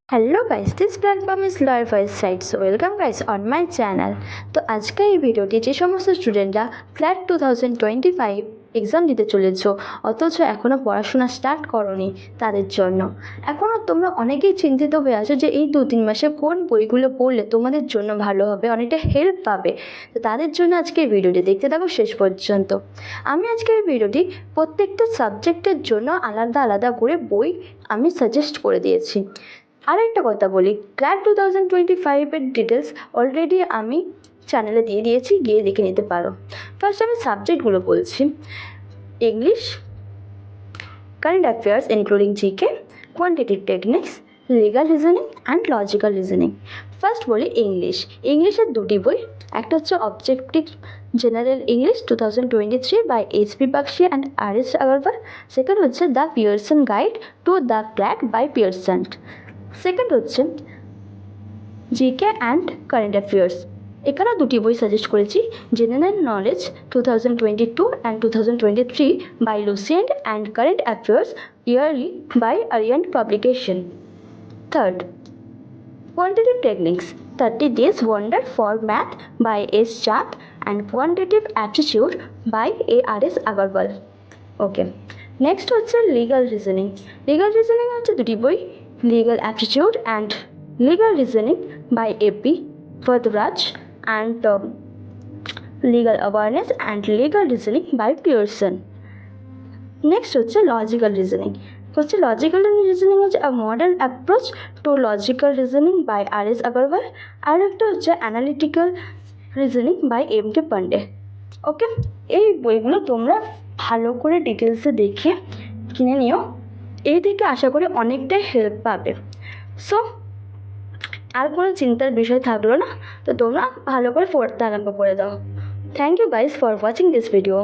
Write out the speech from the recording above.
Hello guys, this platform is lawyer for site, so welcome guys on my channel. तो আজকে এই ভিডিওটি যে সমস্ত স্টুডেন্টরা ফ্ল্যাট 2025 এক্সাম দিতে চলেছো অথচ এখনও পড়াশোনা স্টার্ট করোনি তাদের জন্য। এখনও তোমরা অনেকেই চিন্তিত হয়ে আছো যে এই 2-3 মাসে কোন বইগুলো পড়লে তোমাদের জন্য ভালো হবে, অনেকটা হেল্প পাবে। তো তাদের জন্য আজকে এই ভিডিওটি দেখতে থাকো শেষ পর্যন্ত। আমি আজকে এই ভিডিওটি প্রত্যেকটা সাবজেক্টের জন্য আলাদা আলাদা করে বই আমি সাজেস্ট করে দিয়েছি। আর একটা কথা বলি, ক্ল্যাট 2025-এর ডিটেলস অলরেডি আমি চ্যানেলে দিয়ে দিয়েছি, গিয়ে দেখে নিতে পারো। ফার্স্ট আমি সাবজেক্টগুলো বলছি। English, current affairs including GK, quantitative techniques, legal reasoning and logical reasoning. First বলি ইংলিশ। ইংলিশের দুটি বই, একটা হচ্ছে objective general English 2023 by H P. Bagchi and R S. Agarwal. Second হচ্ছে the Pearson guide to the CLAT by Pearson. Second হচ্ছে GK and current affairs. এখানে দুটি বই সাজেস্ট করেছি, general knowledge 2022 and 2023 by Lucent and current affairs yearly by Arihant publication. Third, quantitative techniques 30 days wonder for math by S. Chat and quantitative aptitude by A.R.S. Agarwal. Okay, next হচ্ছে legal reasoning. Legal reasoning হচ্ছে দুটি বই, legal aptitude and legal reasoning by A P Bhardwaj and legal awareness and legal reasoning by Pearson. Next হচ্ছে logical reasoning. Logical reasoning হচ্ছে a modern approach to logical reasoning by R S. Agarwal. আর একটা হচ্ছে analytical reasoning by M K. Pandey. Okay, এই বইগুলো তোমরা ভালো করে ডিটেলসে দেখে কিনে নিও, এই থেকে আশা করি অনেকটাই হেল্প পাবে। সো আর কোনো চিন্তার বিষয় থাকলো না, তো তোমরা ভালো করে পড়তে আরম্ভ করে দাও। Thank you guys for watching this video.